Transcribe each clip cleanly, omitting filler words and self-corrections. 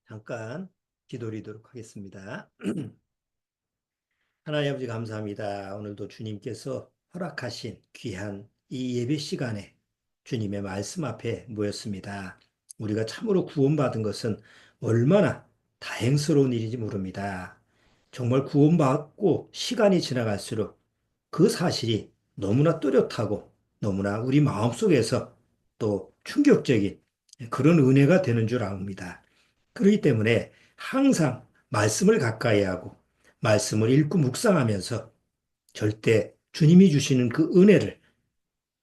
잠깐 기도드리도록 하겠습니다. 하나님 아버지 감사합니다. 오늘도 주님께서 허락하신 귀한 이 예배 시간에 주님의 말씀 앞에 모였습니다. 우리가 참으로 구원받은 것은 얼마나 다행스러운 일인지 모릅니다. 정말 구원받고 시간이 지나갈수록 그 사실이 너무나 뚜렷하고 너무나 우리 마음속에서 또 충격적인 그런 은혜가 되는 줄 압니다. 그렇기 때문에 항상 말씀을 가까이 하고 말씀을 읽고 묵상하면서 절대 주님이 주시는 그 은혜를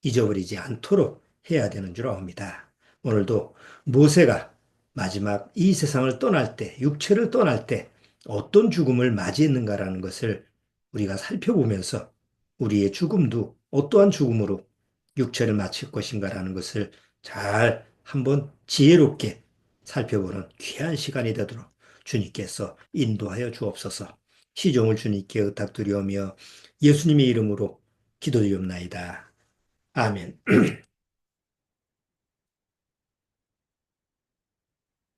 잊어버리지 않도록 해야 되는 줄 압니다. 오늘도 모세가 마지막 이 세상을 떠날 때, 육체를 떠날 때 어떤 죽음을 맞이했는가라는 것을 우리가 살펴보면서 우리의 죽음도 어떠한 죽음으로 육체를 마칠 것인가라는 것을 잘 한번 지혜롭게 살펴보는 귀한 시간이 되도록 주님께서 인도하여 주옵소서. 시종을 주님께 의탁드리오며 예수님의 이름으로 기도드리옵나이다. 아멘.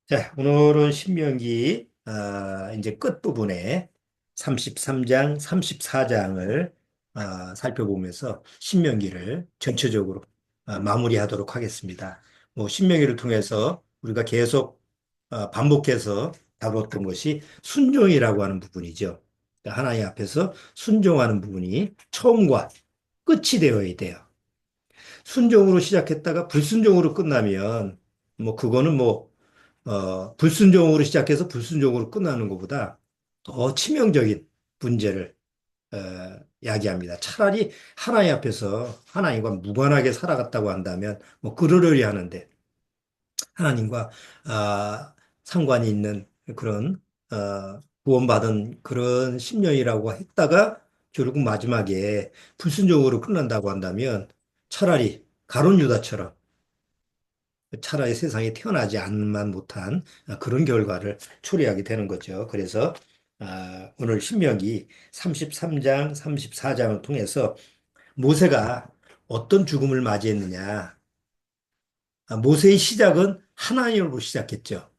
자, 오늘은 신명기 이제 끝부분에 33장, 34장을 살펴보면서 신명기를 전체적으로 마무리하도록 하겠습니다. 뭐 신명기를 통해서 우리가 계속 반복해서 다뤘던 것이 순종이라고 하는 부분이죠. 그러니까 하나님 앞에서 순종하는 부분이 처음과 끝이 되어야 돼요. 순종으로 시작했다가 불순종으로 끝나면 뭐 그거는 뭐 불순종으로 시작해서 불순종으로 끝나는 것보다 더 치명적인 문제를 어, 야기합니다. 차라리 하나님 앞에서 하나님과 무관하게 살아갔다고 한다면 뭐 그러려니 하는데 하나님과 상관이 있는 그런 구원받은 그런 심령이라고 했다가 결국 마지막에 불순종으로 끝난다고 한다면 차라리 가룟 유다처럼 차라리 세상에 태어나지 않만 못한 그런 결과를 초래하게 되는 거죠. 그래서 오늘 신명기 33장, 34장을 통해서 모세가 어떤 죽음을 맞이했느냐. 모세의 시작은 하나님으로 시작했죠.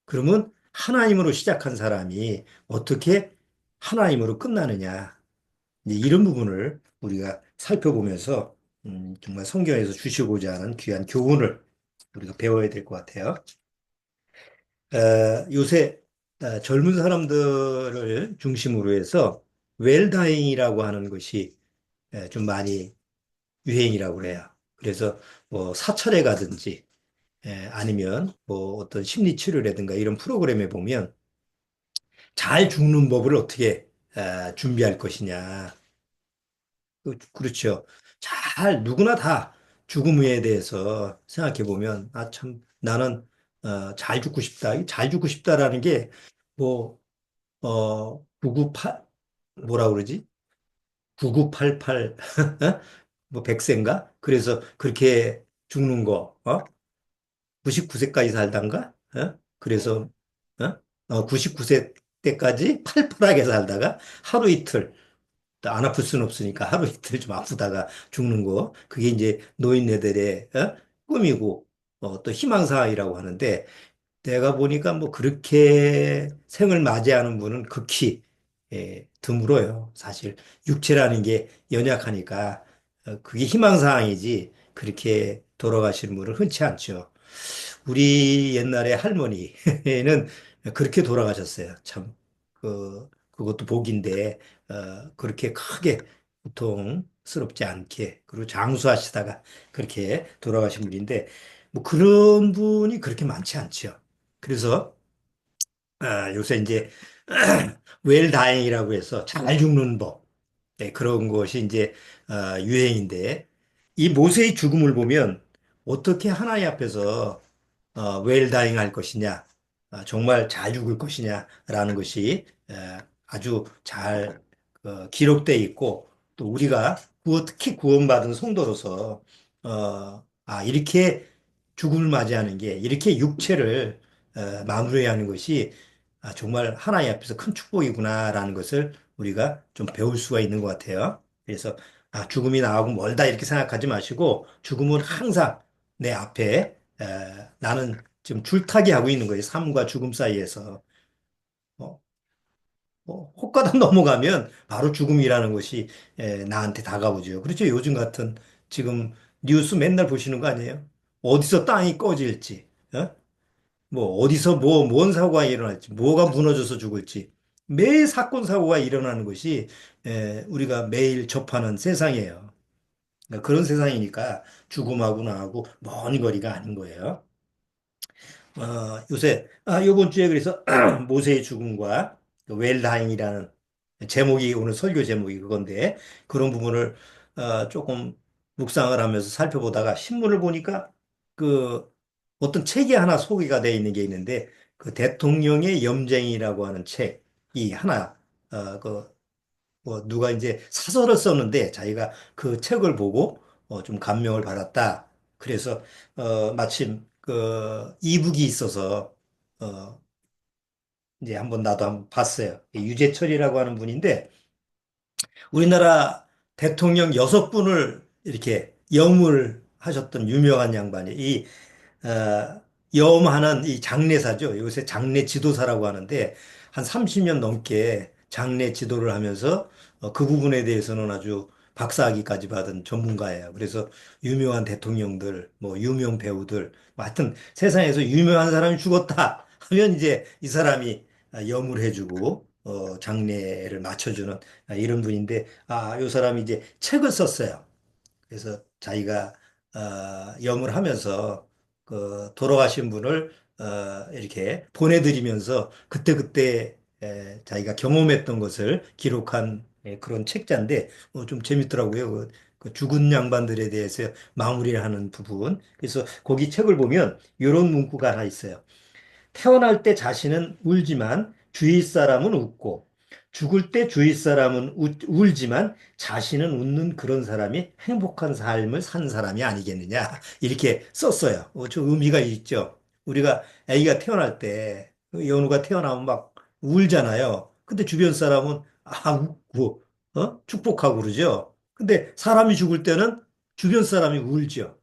그러면 하나님으로 시작한 사람이 어떻게 하나님으로 끝나느냐. 이제 이런 부분을 우리가 살펴보면서 정말 성경에서 주시고자 하는 귀한 교훈을 우리가 배워야 될 것 같아요. 요새 젊은 사람들을 중심으로 해서 웰다잉이라고 하는 것이 좀 많이 유행이라고 그래요. 그래서 뭐 사찰에 가든지 아니면 뭐 어떤 심리 치료라든가 이런 프로그램에 보면 잘 죽는 법을 어떻게 준비할 것이냐. 그렇죠. 잘 누구나 다 죽음에 대해서 생각해 보면 참 나는 잘 죽고 싶다. 이 잘 죽고 싶다라는 게뭐 998 뭐라 그러지? 9988 뭐 100세인가? 그래서 그렇게 죽는 거 99세까지 살단가? 그래서 99세 때까지 팔팔하게 살다가 하루 이틀 안 아플 수는 없으니까 하루 이틀 좀 아프다가 죽는 거. 그게 이제 노인네들의 꿈이고 또 희망사항이라고 하는데 내가 보니까 뭐 그렇게 생을 맞이하는 분은 극히 드물어요. 사실 육체라는 게 연약하니까 그게 희망사항이지 그렇게 돌아가시는 분은 흔치 않죠. 우리 옛날에 할머니는 그렇게 돌아가셨어요. 참, 그것도 복인데, 그렇게 크게 고통스럽지 않게, 그리고 장수하시다가 그렇게 돌아가신 분인데, 뭐 그런 분이 그렇게 많지 않죠. 그래서, 요새 이제, 웰다행이라고 해서 잘 죽는 법, 네, 그런 것이 이제, 유행인데, 이 모세의 죽음을 보면 어떻게 하나님 앞에서 웰다잉 할 것이냐, 정말 잘 죽을 것이냐라는 것이 아주 잘 기록되어 있고 또 우리가 특히 구원받은 성도로서 이렇게 죽음을 맞이하는 게 이렇게 육체를 마무리하는 것이 정말 하나님 앞에서 큰 축복이구나라는 것을 우리가 좀 배울 수가 있는 것 같아요. 그래서 죽음이 나하고 멀다 이렇게 생각하지 마시고 죽음은 항상 내 앞에 나는 지금 줄타기 하고 있는 거예요. 삶과 죽음 사이에서. 어, 혹가닥 넘어가면 바로 죽음이라는 것이 나한테 다가오죠. 그렇죠. 요즘 같은 지금 뉴스 맨날 보시는 거 아니에요? 어디서 땅이 꺼질지, 어? 뭐 어디서 뭔 사고가 일어날지, 뭐가 무너져서 죽을지 매일 사건 사고가 일어나는 것이 우리가 매일 접하는 세상이에요. 그러니까 그런 세상이니까 죽음하고 나하고 먼 거리가 아닌 거예요. 요새, 요번 주에 그래서 모세의 죽음과 그 웰다잉이라는 제목이 오늘 설교 제목이 그건데 그런 부분을 조금 묵상을 하면서 살펴보다가 신문을 보니까 그 어떤 책이 하나 소개가 되어 있는 게 있는데 그 대통령의 염쟁이라고 하는 책이 하나 그 뭐 누가 이제 사설을 썼는데 자기가 그 책을 보고 좀 감명을 받았다. 그래서 마침 그 이북이 있어서 어 이제 한번 나도 한번 봤어요. 유재철이라고 하는 분인데 우리나라 대통령 6분을 이렇게 영을 하셨던 유명한 양반이 염하는 이 장례사죠. 요새 장례 지도사라고 하는데 한 30년 넘게 장례 지도를 하면서 그 부분에 대해서는 아주 박사학위까지 받은 전문가예요. 그래서 유명한 대통령들, 뭐 유명 배우들, 뭐 하여튼 세상에서 유명한 사람이 죽었다 하면 이제 이 사람이 염을 해주고 장례를 마쳐주는 이런 분인데 요 사람이 이제 책을 썼어요. 그래서 자기가 염을 하면서 그 돌아가신 분을 이렇게 보내드리면서 그때그때 자기가 경험했던 것을 기록한 그런 책자인데 좀 재밌더라고요. 그 죽은 양반들에 대해서 마무리를 하는 부분. 그래서 거기 책을 보면 이런 문구가 하나 있어요. 태어날 때 자신은 울지만 주위 사람은 웃고 죽을 때 주위 사람은 울지만 자신은 웃는 그런 사람이 행복한 삶을 산 사람이 아니겠느냐 이렇게 썼어요. 좀 의미가 있죠. 우리가 아기가 태어날 때 연우가 태어나면 막 울잖아요. 근데 주변 사람은 웃고 축복하고 그러죠. 근데 사람이 죽을 때는 주변 사람이 울죠.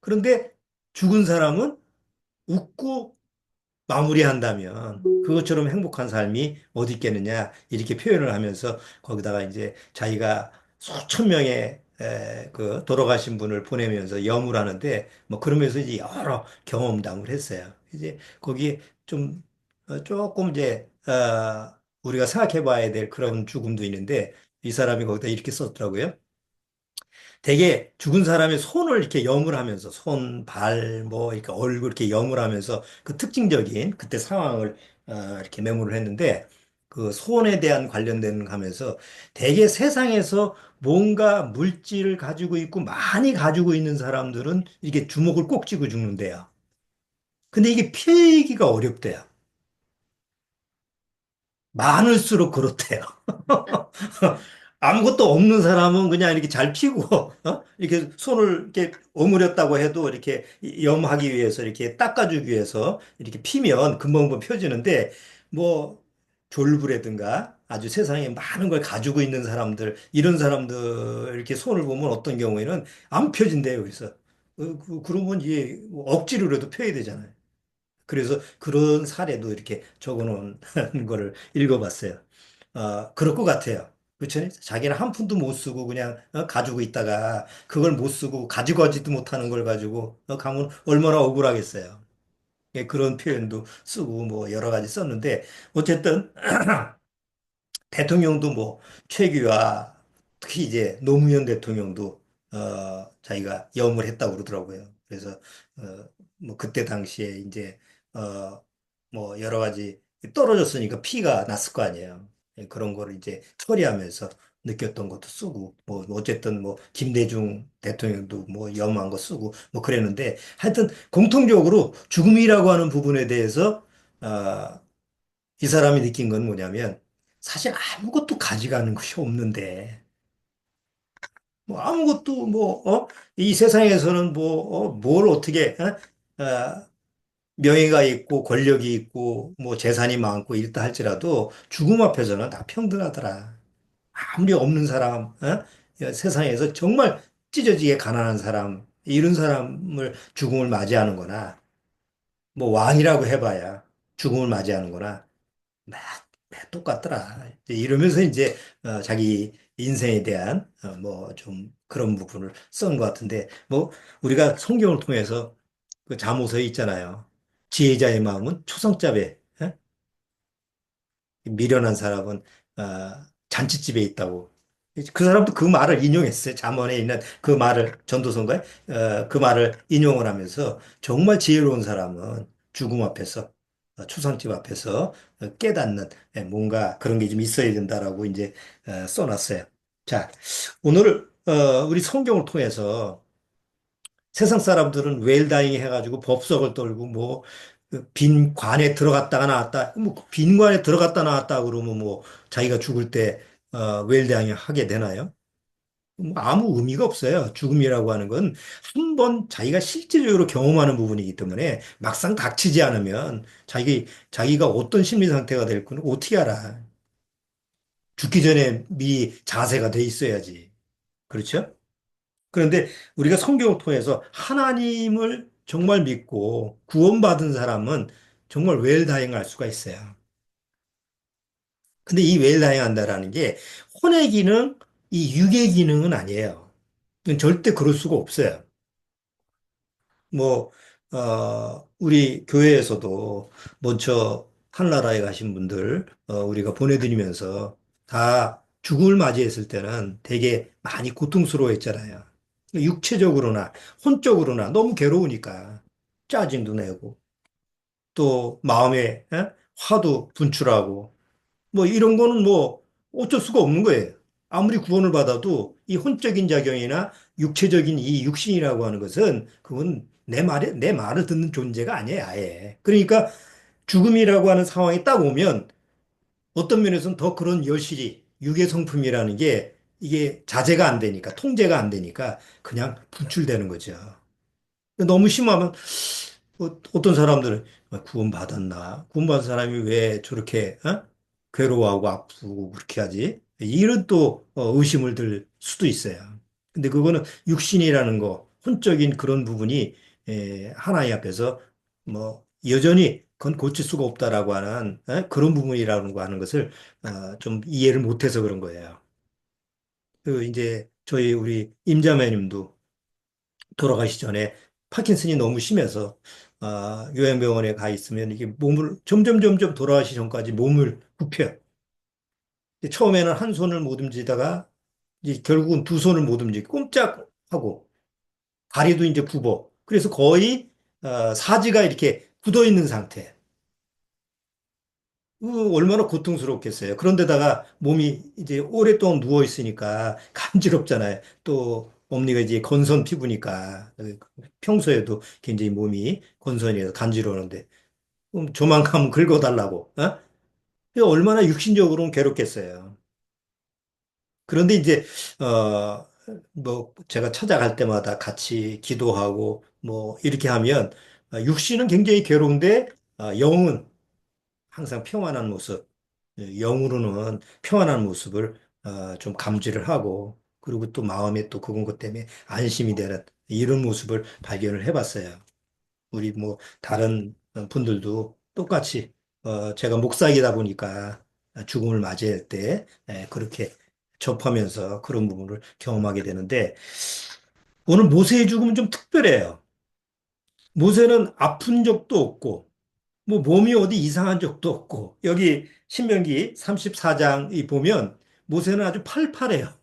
그런데 죽은 사람은 웃고 마무리한다면 그것처럼 행복한 삶이 어디 있겠느냐 이렇게 표현을 하면서 거기다가 이제 자기가 수천 명의 그 돌아가신 분을 보내면서 염을 하는데 뭐 그러면서 이제 여러 경험담을 했어요. 이제 거기 좀 조금 이제 우리가 생각해 봐야 될 그런 죽음도 있는데 이 사람이 거기다 이렇게 썼더라고요. 되게 죽은 사람의 손을 이렇게 염을 하면서 손, 발, 뭐 이렇게 얼굴 이렇게 염을 하면서 그 특징적인 그때 상황을 이렇게 메모를 했는데 그 손에 대한 관련된 거 하면서 되게 세상에서 뭔가 물질을 가지고 있고 많이 가지고 있는 사람들은 이게 주먹을 꼭 쥐고 죽는데요. 근데 이게 피하기가 어렵대요. 많을수록 그렇대요. 아무것도 없는 사람은 그냥 이렇게 잘 피고, 이렇게 손을 이렇게 오므렸다고 해도 이렇게 염하기 위해서 이렇게 닦아주기 위해서 이렇게 피면 금방금방 펴지는데, 뭐, 졸부라든가 아주 세상에 많은 걸 가지고 있는 사람들, 이런 사람들 이렇게 손을 보면 어떤 경우에는 안 펴진대요. 그래서, 그런 건 이제 억지로라도 펴야 되잖아요. 그래서 그런 사례도 이렇게 적어 놓은 거를 읽어봤어요. 그럴 것 같아요. 그렇죠? 자기는 한 푼도 못 쓰고 그냥 가지고 있다가 그걸 못 쓰고 가지고 가지도 못하는 걸 가지고 가면 얼마나 억울하겠어요. 예, 그런 표현도 쓰고 뭐 여러 가지 썼는데 어쨌든 대통령도 뭐 최규하 특히 이제 노무현 대통령도 자기가 염을 했다고 그러더라고요. 그래서 뭐 그때 당시에 이제 뭐 여러 가지 떨어졌으니까 피가 났을 거 아니에요. 예, 그런 거를 이제 처리하면서 느꼈던 것도 쓰고 뭐 어쨌든 뭐 김대중 대통령도 뭐 염한 거 쓰고 뭐 그랬는데 하여튼 공통적으로 죽음이라고 하는 부분에 대해서 어, 이 사람이 느낀 건 뭐냐면 사실 아무것도 가져가는 것이 없는데 뭐 아무것도 뭐 이 세상에서는 뭐 뭘 어떻게 명예가 있고 권력이 있고 뭐 재산이 많고 이렇다 할지라도 죽음 앞에서는 다 평등하더라. 아무리 없는 사람, 세상에서 정말 찢어지게 가난한 사람 이런 사람을 죽음을 맞이하는 거나 뭐 왕이라고 해봐야 죽음을 맞이하는구나. 막 똑같더라. 이제 이러면서 이제 자기 인생에 대한 뭐 좀 그런 부분을 쓴 것 같은데 뭐 우리가 성경을 통해서 그 잠언서에 있잖아요. 지혜자의 마음은 초성자배. 예? 미련한 사람은 잔치집에 있다고. 그 사람도 그 말을 인용했어요. 잠언에 있는 그 말을 전도서인가요? 그 말을 인용을 하면서 정말 지혜로운 사람은 죽음 앞에서 초상집 앞에서 깨닫는 뭔가 그런 게 좀 있어야 된다라고 이제 써놨어요. 자, 오늘 우리 성경을 통해서 세상 사람들은 웰다잉 해가지고 법석을 떨고 뭐 빈 관에 들어갔다가 나왔다 뭐빈 관에 들어갔다 나왔다 그러면 뭐 자기가 죽을 때 웰다잉 하게 되나요? 뭐 아무 의미가 없어요. 죽음이라고 하는 건 한 번 자기가 실제적으로 경험하는 부분이기 때문에 막상 닥치지 않으면 자기가 어떤 심리 상태가 될 거는 어떻게 알아? 죽기 전에 미 자세가 돼 있어야지. 그렇죠? 그런데 우리가 성경을 통해서 하나님을 정말 믿고 구원받은 사람은 정말 웰다잉할 수가 있어요. 근데 이 웰다잉한다라는 게 혼의 기능, 이 육의 기능은 아니에요. 이건 절대 그럴 수가 없어요. 뭐, 우리 교회에서도 먼저 하늘나라에 가신 분들, 우리가 보내드리면서 다 죽음을 맞이했을 때는 되게 많이 고통스러워했잖아요. 육체적으로나 혼적으로나 너무 괴로우니까 짜증도 내고 또 마음에 화도 분출하고 뭐 이런 거는 뭐 어쩔 수가 없는 거예요. 아무리 구원을 받아도 이 혼적인 작용이나 육체적인 이 육신이라고 하는 것은 그건 내 말을 듣는 존재가 아니에요, 아예. 그러니까 죽음이라고 하는 상황이 딱 오면 어떤 면에서는 더 그런 여실히 육의 성품이라는 게 이게 자제가 안 되니까, 통제가 안 되니까 그냥 분출되는 거죠. 너무 심하면 어떤 사람들은 구원받았나? 구원받은 사람이 왜 저렇게 괴로워하고 아프고 그렇게 하지? 이런 또 의심을 들 수도 있어요. 근데 그거는 육신이라는 거, 혼적인 그런 부분이 하나님 앞에서 뭐 여전히 그건 고칠 수가 없다라고 하는 그런 부분이라는 거 하는 것을 좀 이해를 못해서 그런 거예요. 그 이제 저희 우리 임자매님도 돌아가시 전에 파킨슨이 너무 심해서 요양병원에 가 있으면 이게 몸을 점점 돌아가시 전까지 몸을 굽혀요. 처음에는 한 손을 못 움직이다가 이제 결국은 두 손을 못 움직이고 꼼짝하고 다리도 이제 굽어. 그래서 거의 사지가 이렇게 굳어 있는 상태. 얼마나 고통스럽겠어요. 그런데다가 몸이 이제 오랫동안 누워 있으니까 간지럽잖아요. 또 엄니가 이제 건선 피부니까 평소에도 굉장히 몸이 건선이어서 간지러운데 조만큼 긁어달라고. 어? 그게 얼마나 육신적으로는 괴롭겠어요. 그런데 이제 뭐 제가 찾아갈 때마다 같이 기도하고 뭐 이렇게 하면 육신은 굉장히 괴로운데 영은 항상 평안한 모습, 영으로는 평안한 모습을 좀 감지를 하고, 그리고 또 마음에 또 그런 것 때문에 안심이 되는 이런 모습을 발견을 해봤어요. 우리 뭐 다른 분들도 똑같이 제가 목사이다 보니까 죽음을 맞이할 때 그렇게 접하면서 그런 부분을 경험하게 되는데 오늘 모세의 죽음은 좀 특별해요. 모세는 아픈 적도 없고 뭐 몸이 어디 이상한 적도 없고 여기 신명기 34장이 보면 모세는 아주 팔팔해요.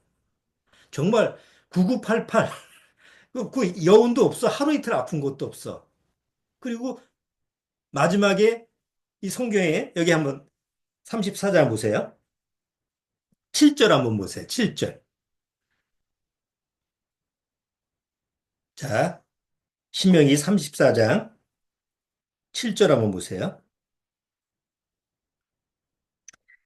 정말 9988. 그 여운도 없어. 하루 이틀 아픈 것도 없어. 그리고 마지막에 이 성경에 여기 한번 34장 보세요. 7절 한번 보세요. 7절. 자, 신명기 34장 7절 한번 보세요.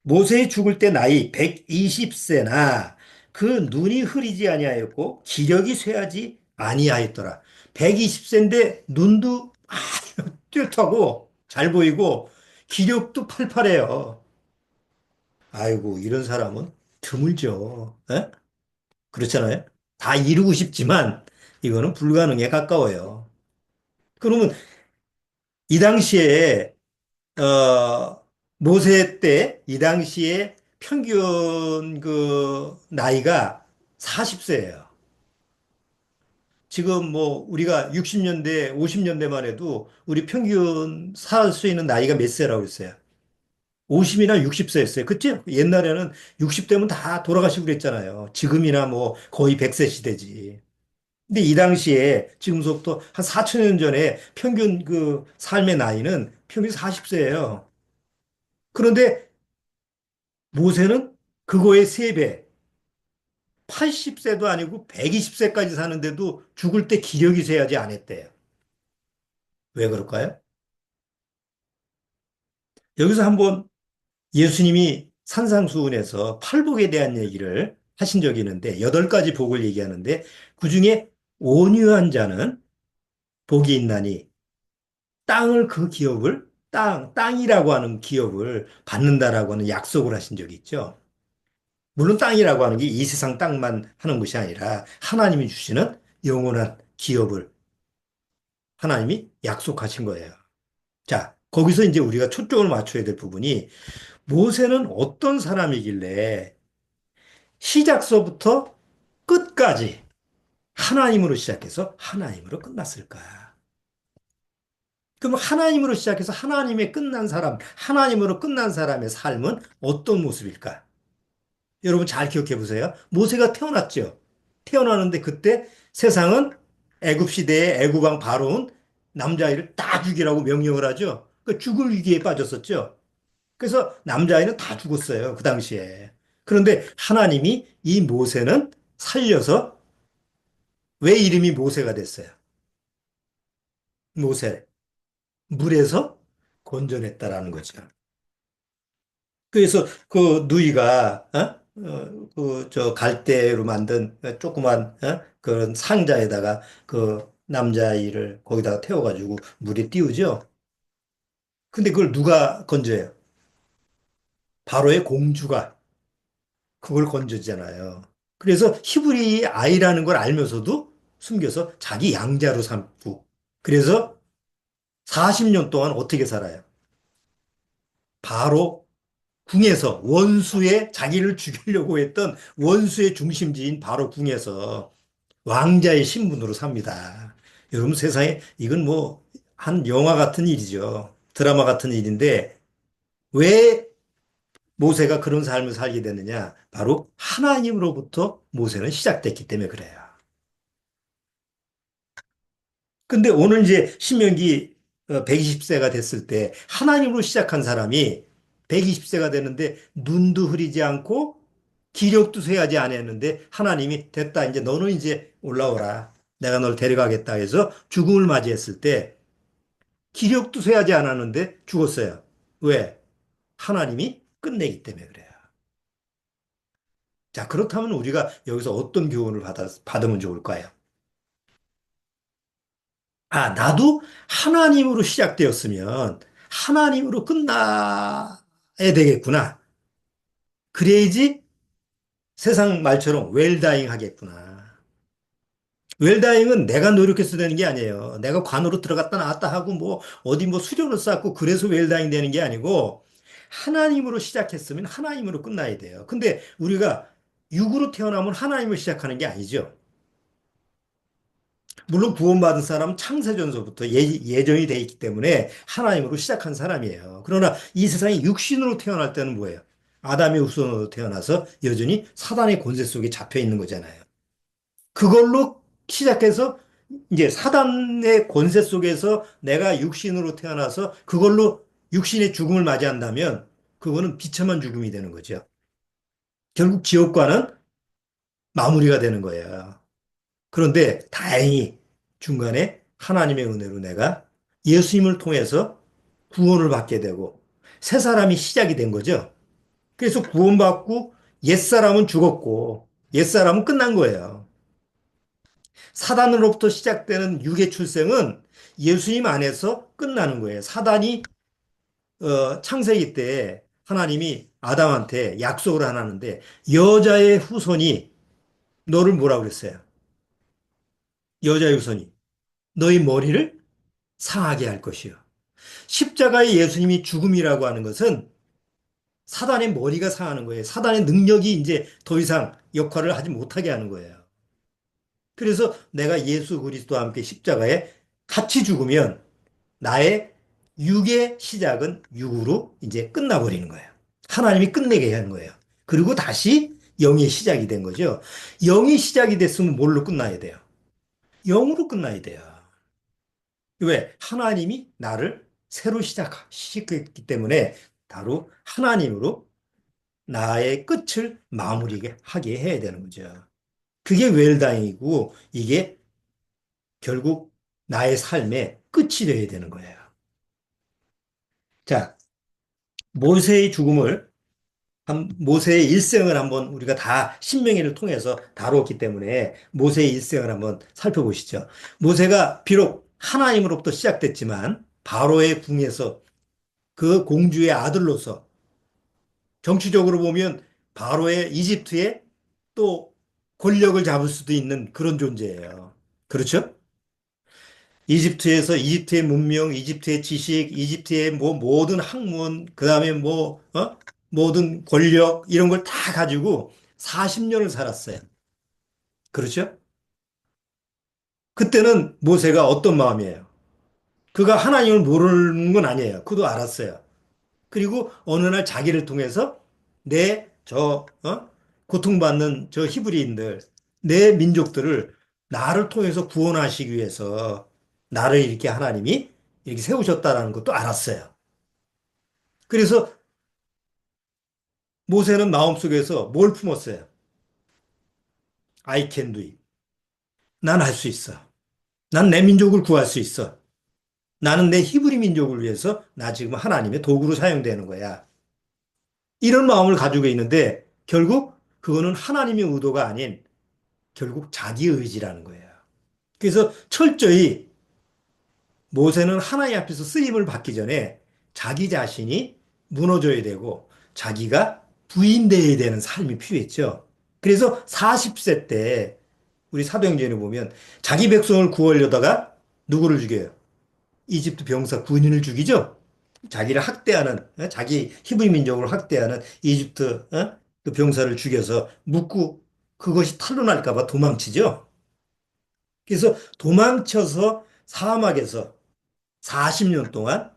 모세의 죽을 때 나이 120세나 그 눈이 흐리지 아니하였고 기력이 쇠하지 아니하였더라. 120세인데 눈도 아주 뚜렷하고 잘 보이고 기력도 팔팔해요. 아이고 이런 사람은 드물죠. 에? 그렇잖아요. 다 이루고 싶지만 이거는 불가능에 가까워요. 그러면 이 당시에 모세 때 이 당시에 평균 그 나이가 40세예요. 지금 뭐 우리가 60년대, 50년대만 해도 우리 평균 살 수 있는 나이가 몇 세라고 했어요? 50이나 60세였어요. 그치? 옛날에는 60대면 다 돌아가시고 그랬잖아요. 지금이나 뭐 거의 100세 시대지. 근데 이 당시에 지금부터 한 4천 년 전에 평균 그 삶의 나이는 평균 40세예요. 그런데 모세는 그거의 3배, 80세도 아니고 120세까지 사는데도 죽을 때 기력이 쇠하지 않았대요. 왜 그럴까요? 여기서 한번 예수님이 산상수훈에서 팔복에 대한 얘기를 하신 적이 있는데 8가지 복을 얘기하는데 그중에 온유한 자는 복이 있나니 땅을 그 기업을 땅이라고 하는 기업을 받는다라고 하는 약속을 하신 적이 있죠. 물론 땅이라고 하는 게 이 세상 땅만 하는 것이 아니라 하나님이 주시는 영원한 기업을 하나님이 약속하신 거예요. 자, 거기서 이제 우리가 초점을 맞춰야 될 부분이 모세는 어떤 사람이길래 시작서부터 끝까지 하나님으로 시작해서 하나님으로 끝났을까? 그럼 하나님으로 시작해서 하나님의 끝난 사람, 하나님으로 끝난 사람의 삶은 어떤 모습일까? 여러분 잘 기억해 보세요. 모세가 태어났죠. 태어나는데 그때 세상은 애굽 시대에 애굽 왕 바로온 남자아이를 다 죽이라고 명령을 하죠. 그 죽을 위기에 빠졌었죠. 그래서 남자아이는 다 죽었어요. 그 당시에. 그런데 하나님이 이 모세는 살려서 왜 이름이 모세가 됐어요? 모세. 물에서 건져냈다라는 거죠. 그래서 그 누이가 그저 갈대로 만든 조그만 그런 상자에다가 그 남자아이를 거기다가 태워가지고 물에 띄우죠. 근데 그걸 누가 건져요? 바로의 공주가 그걸 건져잖아요. 그래서 히브리 아이라는 걸 알면서도 숨겨서 자기 양자로 삼고 그래서 40년 동안 어떻게 살아요? 바로 궁에서 원수의 자기를 죽이려고 했던 원수의 중심지인 바로 궁에서 왕자의 신분으로 삽니다. 여러분 세상에 이건 뭐 한 영화 같은 일이죠. 드라마 같은 일인데 왜 모세가 그런 삶을 살게 됐느냐? 바로 하나님으로부터 모세는 시작됐기 때문에 그래요. 근데 오늘 이제 신명기 120세가 됐을 때 하나님으로 시작한 사람이 120세가 되는데 눈도 흐리지 않고 기력도 쇠하지 않았는데 하나님이 됐다. 이제 너는 이제 올라오라. 내가 널 데려가겠다 해서 죽음을 맞이했을 때 기력도 쇠하지 않았는데 죽었어요. 왜? 하나님이 끝내기 때문에 그래요. 자, 그렇다면 우리가 여기서 어떤 교훈을 받으면 좋을까요? 아, 나도 하나님으로 시작되었으면 하나님으로 끝나야 되겠구나. 그래야지 세상 말처럼 웰다잉 하겠구나. 웰다잉은 내가 노력해서 되는 게 아니에요. 내가 관으로 들어갔다 나왔다 하고 뭐 어디 뭐 수련을 쌓고 그래서 웰다잉 되는 게 아니고 하나님으로 시작했으면 하나님으로 끝나야 돼요. 근데 우리가 육으로 태어나면 하나님을 시작하는 게 아니죠. 물론 구원받은 사람은 창세전서부터 예정이 돼 있기 때문에 하나님으로 시작한 사람이에요. 그러나 이 세상에 육신으로 태어날 때는 뭐예요? 아담의 후손으로 태어나서 여전히 사단의 권세 속에 잡혀 있는 거잖아요. 그걸로 시작해서 이제 사단의 권세 속에서 내가 육신으로 태어나서 그걸로 육신의 죽음을 맞이한다면 그거는 비참한 죽음이 되는 거죠. 결국 지옥과는 마무리가 되는 거예요. 그런데 다행히 중간에 하나님의 은혜로 내가 예수님을 통해서 구원을 받게 되고 새 사람이 시작이 된 거죠. 그래서 구원받고 옛사람은 죽었고 옛사람은 끝난 거예요. 사단으로부터 시작되는 육의 출생은 예수님 안에서 끝나는 거예요. 사단이 창세기 때 하나님이 아담한테 약속을 하는데 여자의 후손이 너를 뭐라고 그랬어요? 여자의 후손이 너희 머리를 상하게 할 것이요. 십자가의 예수님이 죽음이라고 하는 것은 사단의 머리가 상하는 거예요. 사단의 능력이 이제 더 이상 역할을 하지 못하게 하는 거예요. 그래서 내가 예수 그리스도와 함께 십자가에 같이 죽으면 나의 육의 시작은 육으로 이제 끝나버리는 거예요. 하나님이 끝내게 하는 거예요. 그리고 다시 영의 시작이 된 거죠. 영이 시작이 됐으면 뭘로 끝나야 돼요? 영으로 끝나야 돼요. 왜? 하나님이 나를 새로 시작했기 때문에 바로 하나님으로 나의 끝을 마무리하게 해야 되는 거죠. 그게 웰다잉이고 이게 결국 나의 삶의 끝이 되어야 되는 거예요. 자, 모세의 죽음을 모세의 일생을 한번 우리가 다 신명기를 통해서 다뤘기 때문에 모세의 일생을 한번 살펴보시죠. 모세가 비록 하나님으로부터 시작됐지만 바로의 궁에서 그 공주의 아들로서 정치적으로 보면 바로의 이집트의 또 권력을 잡을 수도 있는 그런 존재예요. 그렇죠? 이집트에서 이집트의 문명, 이집트의 지식, 이집트의 뭐 모든 학문, 그다음에 모든 권력 이런 걸 다 가지고 40년을 살았어요. 그렇죠? 그때는 모세가 어떤 마음이에요? 그가 하나님을 모르는 건 아니에요. 그도 알았어요. 그리고 어느 날 자기를 통해서 고통받는 저 히브리인들, 내 민족들을 나를 통해서 구원하시기 위해서 나를 이렇게 하나님이 이렇게 세우셨다라는 것도 알았어요. 그래서 모세는 마음속에서 뭘 품었어요? I can do it. 난 할 수 있어. 난 내 민족을 구할 수 있어. 나는 내 히브리 민족을 위해서 나 지금 하나님의 도구로 사용되는 거야. 이런 마음을 가지고 있는데 결국 그거는 하나님의 의도가 아닌 결국 자기 의지라는 거예요. 그래서 철저히 모세는 하나님 앞에서 쓰임을 받기 전에 자기 자신이 무너져야 되고 자기가 부인되어야 되는 삶이 필요했죠. 그래서 40세 때 우리 사도행전에 보면 자기 백성을 구하려다가 누구를 죽여요? 이집트 병사 군인을 죽이죠. 자기를 학대하는 자기 히브리 민족을 학대하는 이집트 그 병사를 죽여서 묻고 그것이 탄로날까 봐 도망치죠. 그래서 도망쳐서 사막에서 40년 동안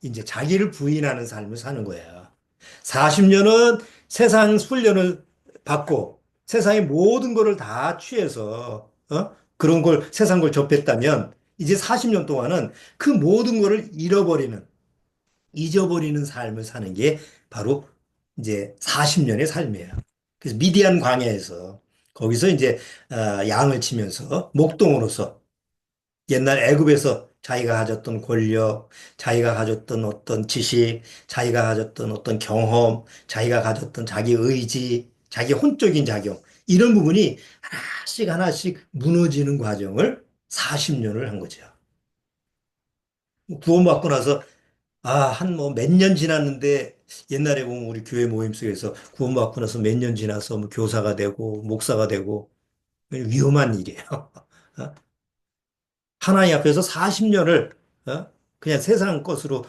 이제 자기를 부인하는 삶을 사는 거예요. 40년은 세상 훈련을 받고 세상의 모든 것을 다 취해서 그런 걸 세상 걸 접했다면 이제 40년 동안은 그 모든 것을 잊어버리는 삶을 사는 게 바로 이제 40년의 삶이에요. 그래서 미디안 광야에서 거기서 이제 양을 치면서 목동으로서 옛날 애굽에서 자기가 가졌던 권력, 자기가 가졌던 어떤 지식, 자기가 가졌던 어떤 경험, 자기가 가졌던 자기 의지, 자기 혼적인 작용 이런 부분이 하나씩 하나씩 무너지는 과정을 40년을 한 거죠. 구원받고 나서 한 뭐 몇 년 지났는데 옛날에 보면 우리 교회 모임 속에서 구원받고 나서 몇 년 지나서 뭐 교사가 되고 목사가 되고 위험한 일이에요. 하나님 앞에서 40년을 그냥 세상 것으로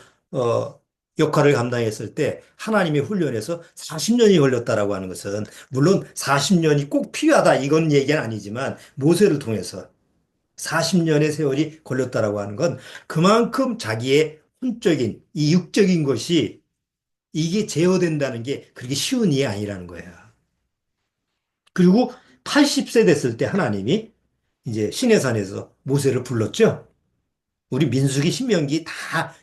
역할을 감당했을 때 하나님의 훈련에서 40년이 걸렸다라고 하는 것은 물론 40년이 꼭 필요하다 이건 얘기는 아니지만 모세를 통해서 40년의 세월이 걸렸다라고 하는 건 그만큼 자기의 혼적인 이 육적인 것이 이게 제어된다는 게 그렇게 쉬운 일이 아니라는 거예요. 그리고 80세 됐을 때 하나님이 이제 시내산에서 모세를 불렀죠. 우리 민수기 신명기 다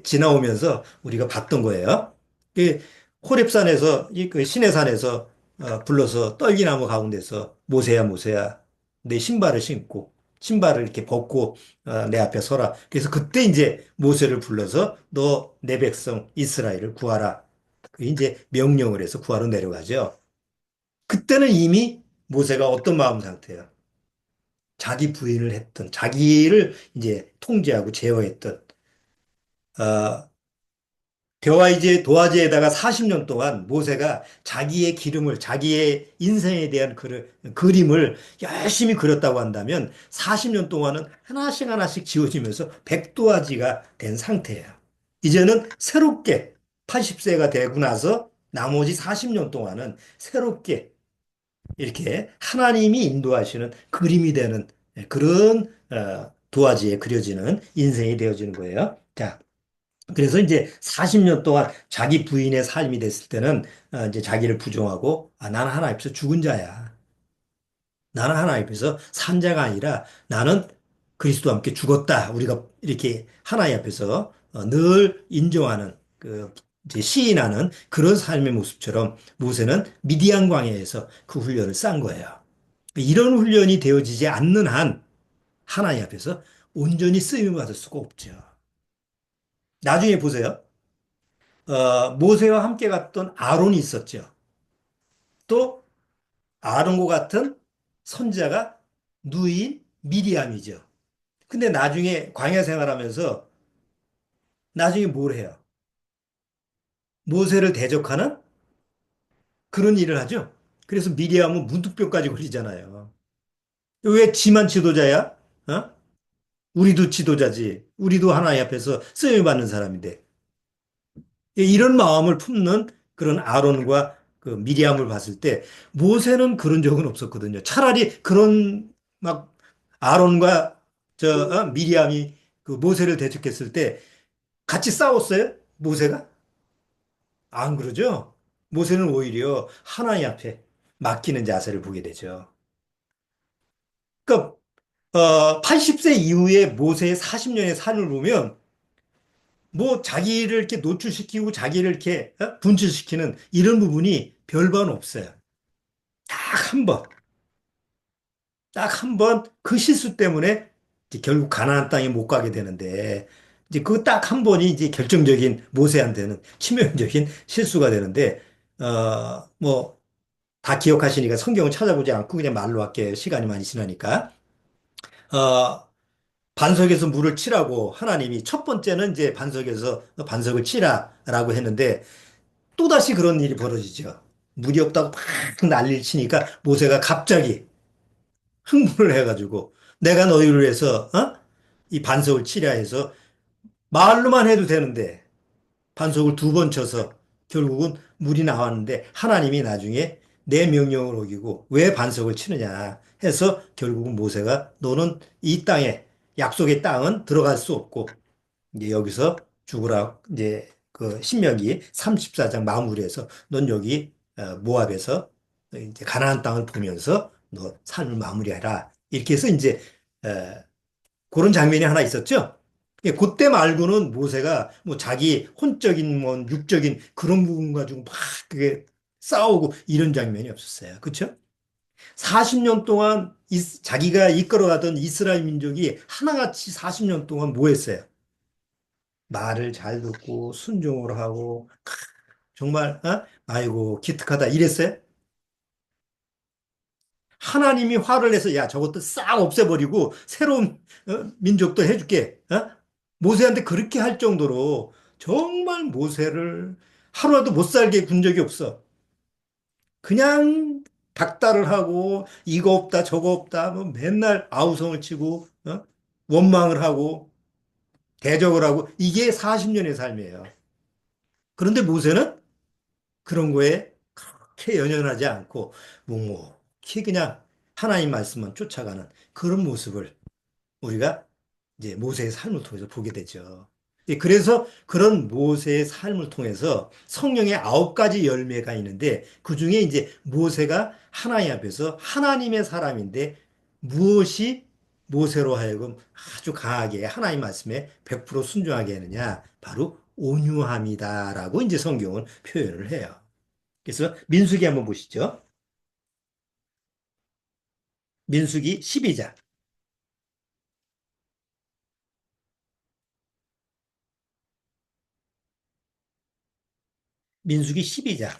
지나오면서 우리가 봤던 거예요. 그 호렙산에서 그 시내산에서 불러서 떨기나무 가운데서 모세야 모세야 내 신발을 신고 신발을 이렇게 벗고 내 앞에 서라. 그래서 그때 이제 모세를 불러서 너 내 백성 이스라엘을 구하라. 그 이제 명령을 해서 구하러 내려가죠. 그때는 이미 모세가 어떤 마음 상태예요? 자기 부인을 했던, 자기를 이제 통제하고 제어했던, 어, 대화이제 도화지에다가 40년 동안 모세가 자기의 기름을, 자기의 인생에 대한 그림을 열심히 그렸다고 한다면 40년 동안은 하나씩 하나씩 지워지면서 백도화지가 된 상태예요. 이제는 새롭게 80세가 되고 나서 나머지 40년 동안은 새롭게 이렇게 하나님이 인도하시는 그림이 되는 그런 도화지에 그려지는 인생이 되어지는 거예요. 자, 그래서 이제 40년 동안 자기 부인의 삶이 됐을 때는 이제 자기를 부정하고 나는 하나님 앞에서 죽은 자야. 나는 하나님 앞에서 산 자가 아니라 나는 그리스도와 함께 죽었다. 우리가 이렇게 하나님 앞에서 늘 인정하는 그 이제 시인하는 그런 삶의 모습처럼 모세는 미디안 광야에서 그 훈련을 쌓은 거예요. 이런 훈련이 되어지지 않는 한 하나님 앞에서 온전히 쓰임을 받을 수가 없죠. 나중에 보세요. 모세와 함께 갔던 아론이 있었죠. 또 아론과 같은 선자가 누이인 미리암이죠. 근데 나중에 광야 생활하면서 나중에 뭘 해요? 모세를 대적하는 그런 일을 하죠. 그래서 미리암은 문둥병까지 걸리잖아요. 왜 지만 지도자야? 어? 우리도 지도자지. 우리도 하나님 앞에서 쓰임 받는 사람인데. 이런 마음을 품는 그런 아론과 그 미리암을 봤을 때 모세는 그런 적은 없었거든요. 차라리 그런 막 아론과 미리암이 그 모세를 대적했을 때 같이 싸웠어요? 모세가? 안 그러죠? 모세는 오히려 하나님 앞에 맡기는 자세를 보게 되죠. 그러니까 80세 이후에 모세의 40년의 삶을 보면 뭐 자기를 이렇게 노출시키고 자기를 이렇게 분출시키는 이런 부분이 별반 없어요. 딱 한 번, 딱 한 번 그 실수 때문에 이제 결국 가나안 땅에 못 가게 되는데 이제 그 딱 한 번이 이제 결정적인 모세한테는 치명적인 실수가 되는데 뭐 다 기억하시니까 성경을 찾아보지 않고 그냥 말로 할게요. 시간이 많이 지나니까. 어, 반석에서 물을 치라고 하나님이 첫 번째는 이제 반석에서 반석을 치라라고 했는데 또다시 그런 일이 벌어지죠. 물이 없다고 막 난리를 치니까 모세가 갑자기 흥분을 해가지고 내가 너희를 위해서 이 반석을 치려 해서 말로만 해도 되는데 반석을 두 번 쳐서 결국은 물이 나왔는데 하나님이 나중에 내 명령을 어기고 왜 반석을 치느냐 해서 결국은 모세가 너는 이 땅에 약속의 땅은 들어갈 수 없고 이제 여기서 죽으라 이제 그 신명기 34장 마무리해서 넌 여기 모압에서 이제 가나안 땅을 보면서 너 삶을 마무리해라 이렇게 해서 이제 그런 장면이 하나 있었죠. 예, 그때 말고는 모세가 뭐 자기 혼적인 뭐 육적인 그런 부분 가지고 막 그게 싸우고 이런 장면이 없었어요. 그렇죠? 40년 동안 자기가 이끌어가던 이스라엘 민족이 하나같이 40년 동안 뭐 했어요? 말을 잘 듣고 순종을 하고 정말 아이고 기특하다 이랬어요? 하나님이 화를 내서 야 저것도 싹 없애버리고 새로운 민족도 해줄게. 모세한테 그렇게 할 정도로 정말 모세를 하루라도 못 살게 군 적이 없어. 그냥 닥달을 하고 이거 없다 저거 없다 뭐 맨날 아우성을 치고 원망을 하고 대적을 하고 이게 40년의 삶이에요. 그런데 모세는 그런 거에 그렇게 연연하지 않고 묵묵히 그냥 하나님 말씀만 쫓아가는 그런 모습을 우리가 이제 모세의 삶을 통해서 보게 되죠. 예, 그래서 그런 모세의 삶을 통해서 성령의 9가지 열매가 있는데 그 중에 이제 모세가 하나님 앞에서 하나님의 사람인데 무엇이 모세로 하여금 아주 강하게 하나님 말씀에 100% 순종하게 하느냐? 바로 온유함이다라고 이제 성경은 표현을 해요. 그래서 민수기 한번 보시죠. 민수기 12장. 민수기 12장.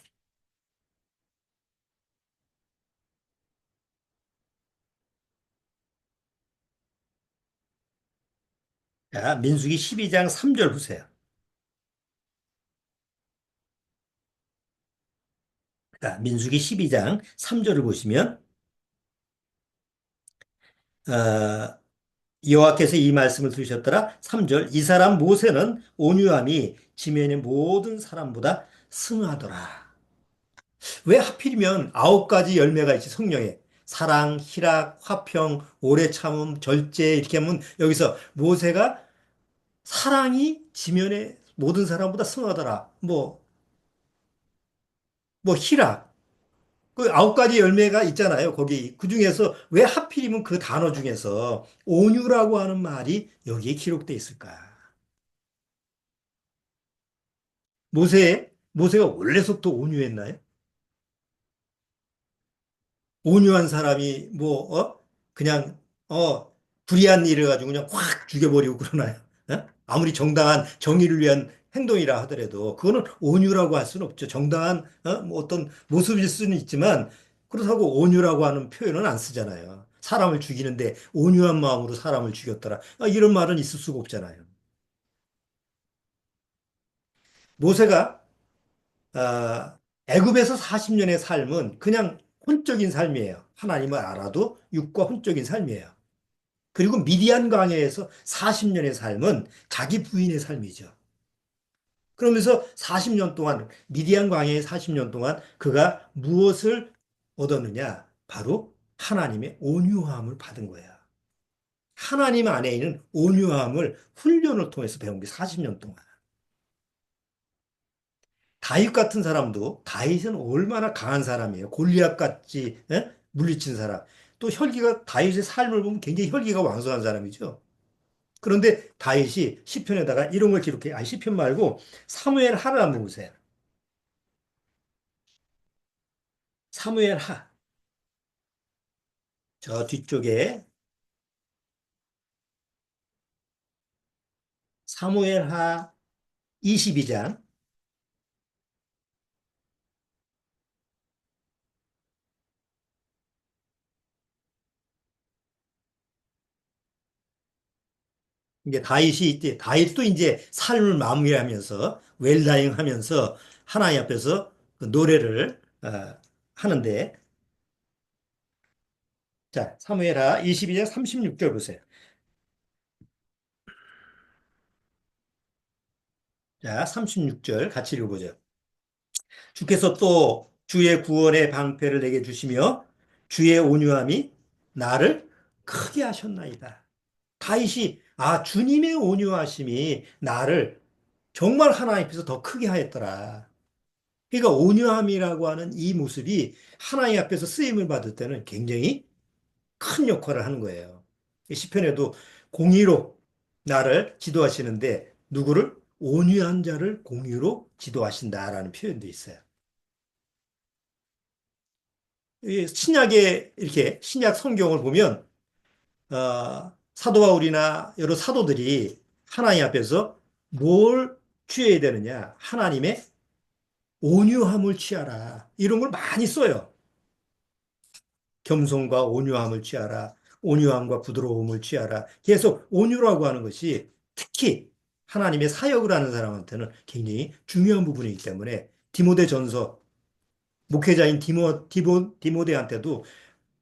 자, 민수기 12장 3절 보세요. 자, 민수기 12장 3절을 보시면 여호와께서 이 말씀을 두셨더라. 3절 이 사람 모세는 온유함이 지면의 모든 사람보다 승하더라. 왜 하필이면 9가지 열매가 있지 성령에 사랑, 희락, 화평, 오래 참음, 절제 이렇게 하면 여기서 모세가 사랑이 지면의 모든 사람보다 승하더라. 뭐 희락 그 9가지 열매가 있잖아요. 거기 그 중에서 왜 하필이면 그 단어 중에서 온유라고 하는 말이 여기에 기록돼 있을까? 모세가 원래부터 온유했나요? 온유한 사람이 그냥 불의한 일을 가지고 그냥 확 죽여버리고 그러나요? 어? 아무리 정당한 정의를 위한 행동이라 하더라도 그거는 온유라고 할 수는 없죠. 정당한 뭐 어떤 모습일 수는 있지만 그렇다고 온유라고 하는 표현은 안 쓰잖아요. 사람을 죽이는데 온유한 마음으로 사람을 죽였더라. 이런 말은 있을 수가 없잖아요. 모세가 애굽에서 40년의 삶은 그냥 혼적인 삶이에요. 하나님을 알아도 육과 혼적인 삶이에요. 그리고 미디안 광야에서 40년의 삶은 자기 부인의 삶이죠. 그러면서 40년 동안, 미디안 광야의 40년 동안 그가 무엇을 얻었느냐? 바로 하나님의 온유함을 받은 거야. 하나님 안에 있는 온유함을 훈련을 통해서 배운 게 40년 동안. 다윗 같은 사람도 다윗은 얼마나 강한 사람이에요. 골리앗 같이 물리친 사람. 또 혈기가 다윗의 삶을 보면 굉장히 혈기가 왕성한 사람이죠. 그런데 다윗이 시편에다가 이런 걸 기록해. 시편 말고 사무엘 하를 한번 보세요. 사무엘 하. 저 뒤쪽에 사무엘 하 22장. 이제 다윗이 이때 다윗도 이제 삶을 마무리하면서 웰다잉 하면서 하나님 앞에서 그 노래를 하는데 자, 사무엘하 22장 36절 보세요. 자, 36절 같이 읽어보죠. 주께서 또 주의 구원의 방패를 내게 주시며 주의 온유함이 나를 크게 하셨나이다. 다윗이 주님의 온유하심이 나를 정말 하나님 앞에서 더 크게 하였더라. 그러니까 온유함이라고 하는 이 모습이 하나님 앞에서 쓰임을 받을 때는 굉장히 큰 역할을 하는 거예요. 시편에도 공의로 나를 지도하시는데 누구를? 온유한 자를 공의로 지도하신다라는 표현도 있어요. 이 신약에 이렇게 신약 성경을 보면 사도 바울이나 여러 사도들이 하나님 앞에서 뭘 취해야 되느냐? 하나님의 온유함을 취하라. 이런 걸 많이 써요. 겸손과 온유함을 취하라. 온유함과 부드러움을 취하라. 계속 온유라고 하는 것이 특히 하나님의 사역을 하는 사람한테는 굉장히 중요한 부분이기 때문에 디모데 전서 목회자인 디모데한테도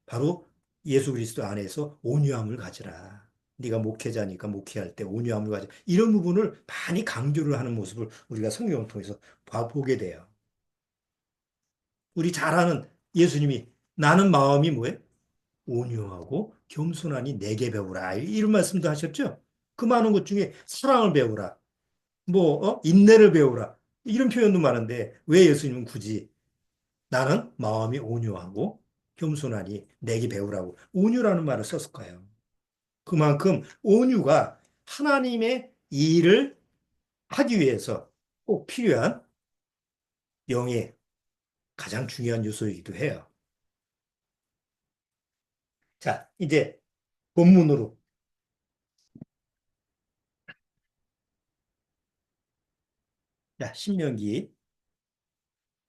바로 예수 그리스도 안에서 온유함을 가지라. 네가 목회자니까 목회할 때 온유함을 가지라. 이런 부분을 많이 강조를 하는 모습을 우리가 성경을 통해서 보게 돼요. 우리 잘 아는 예수님이 나는 마음이 뭐예요? 온유하고 겸손하니 내게 배우라. 이런 말씀도 하셨죠? 그 많은 것 중에 사랑을 배우라. 인내를 배우라. 이런 표현도 많은데 왜 예수님은 굳이 나는 마음이 온유하고 겸손하니 내게 배우라고 온유라는 말을 썼을까요? 그만큼 온유가 하나님의 일을 하기 위해서 꼭 필요한 영의 가장 중요한 요소이기도 해요. 자, 이제 본문으로. 자, 신명기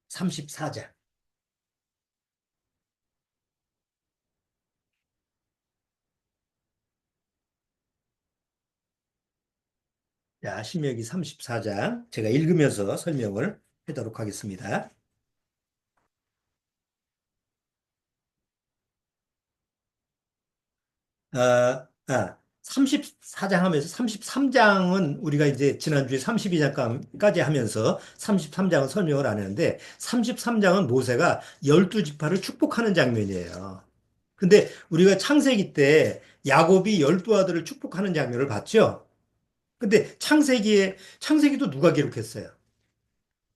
34장. 자, 신명기 34장. 제가 읽으면서 설명을 하도록 하겠습니다. 아, 아, 34장 하면서 33장은 우리가 이제 지난주에 32장까지 하면서 33장은 설명을 안 했는데 33장은 모세가 12지파를 축복하는 장면이에요. 근데 우리가 창세기 때 야곱이 12아들을 축복하는 장면을 봤죠? 근데 창세기도 누가 기록했어요?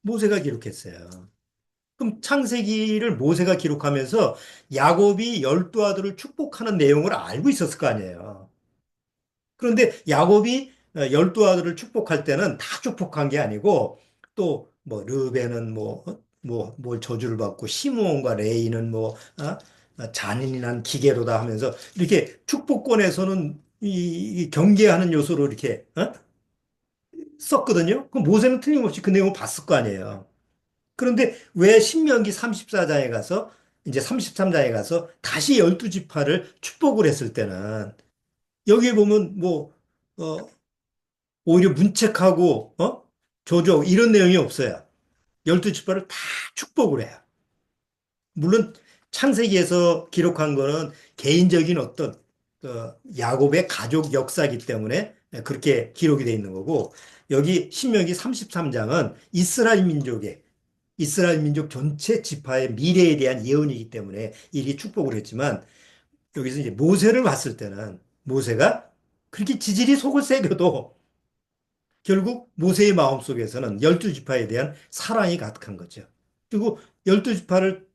모세가 기록했어요. 그럼 창세기를 모세가 기록하면서 야곱이 12아들을 축복하는 내용을 알고 있었을 거 아니에요. 그런데 야곱이 12아들을 축복할 때는 다 축복한 게 아니고 또 뭐 르벤은 뭘 저주를 받고 시므온과 레이는 잔인한 기계로다 하면서 이렇게 축복권에서는 이 경계하는 요소로 이렇게 썼거든요. 그럼 모세는 틀림없이 그 내용을 봤을 거 아니에요. 그런데 왜 신명기 34장에 가서 이제 33장에 가서 다시 12지파를 축복을 했을 때는 여기에 보면 어, 오히려 문책하고, 조조, 이런 내용이 없어요. 12지파를 다 축복을 해요. 물론 창세기에서 기록한 거는 개인적인 어떤 야곱의 가족 역사이기 때문에 그렇게 기록이 돼 있는 거고, 여기 신명기 33장은 이스라엘 민족 전체 지파의 미래에 대한 예언이기 때문에 이리 축복을 했지만 여기서 이제 모세를 봤을 때는 모세가 그렇게 지질이 속을 새겨도 결국 모세의 마음속에서는 12지파에 대한 사랑이 가득한 거죠. 그리고 12지파를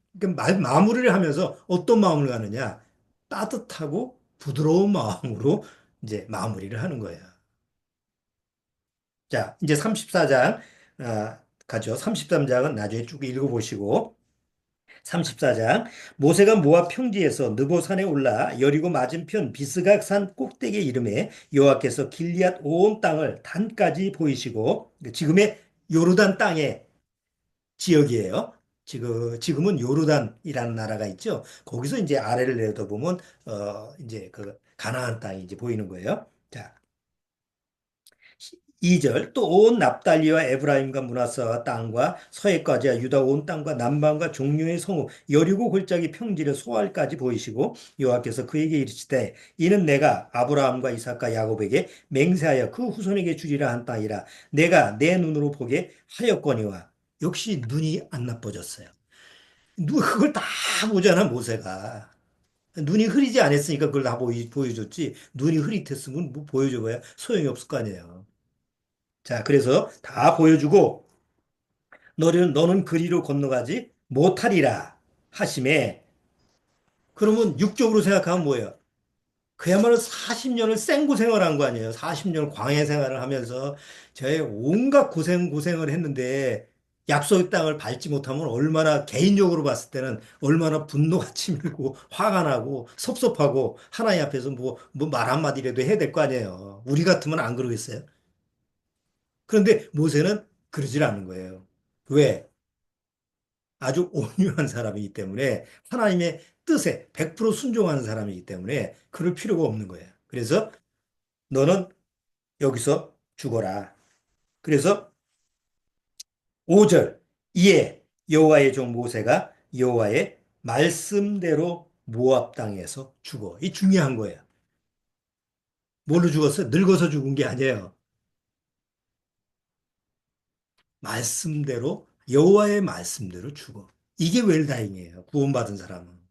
마무리를 하면서 어떤 마음을 가느냐? 따뜻하고 부드러운 마음으로 이제 마무리를 하는 거예요. 자, 이제 34장 가죠. 33장은 나중에 쭉 읽어보시고 34장 모세가 모압 평지에서 느보산에 올라 여리고 맞은편 비스각산 꼭대기에 이름에 여호와께서 길리앗 온 땅을 단까지 보이시고 지금의 요르단 땅의 지역이에요. 지금은 요르단이라는 나라가 있죠. 거기서 이제 아래를 내려다보면 이제 그 가나안 땅이 이제 보이는 거예요. 자, 2절 또 온 납달리와 에브라임과 므낫세와 땅과 서해까지와 유다 온 땅과 남방과 종류의 성읍 여리고 골짜기 평지를 소알까지 보이시고 여호와께서 그에게 이르시되 이는 내가 아브라함과 이삭과 야곱에게 맹세하여 그 후손에게 주리라 한 땅이라 내가 내 눈으로 보게 하였거니와 역시 눈이 안 나빠졌어요. 그걸 다 보잖아 모세가. 눈이 흐리지 않았으니까 그걸 다 보여줬지. 눈이 흐릿했으면 뭐 보여줘봐야 소용이 없을 거 아니에요. 자, 그래서 다 보여주고 너는 그리로 건너가지 못하리라 하심에 그러면 육적으로 생각하면 뭐예요? 그야말로 40년을 생고생을 한 거 아니에요. 40년 광야 생활을 하면서 저의 온갖 고생을 했는데 약속의 땅을 밟지 못하면 얼마나 개인적으로 봤을 때는 얼마나 분노가 치밀고 화가 나고 섭섭하고 하나님 앞에서 뭐 말 한마디라도 해야 될 거 아니에요. 우리 같으면 안 그러겠어요? 그런데 모세는 그러질 않은 거예요. 왜? 아주 온유한 사람이기 때문에 하나님의 뜻에 100% 순종하는 사람이기 때문에 그럴 필요가 없는 거예요. 그래서 너는 여기서 죽어라. 그래서 5절 이에 여호와의 종 모세가 여호와의 말씀대로 모압 땅에서 죽어. 이 중요한 거예요. 뭘로 죽었어? 늙어서 죽은 게 아니에요. 말씀대로 여호와의 말씀대로 죽어. 이게 웰다잉이에요. 구원받은 사람은.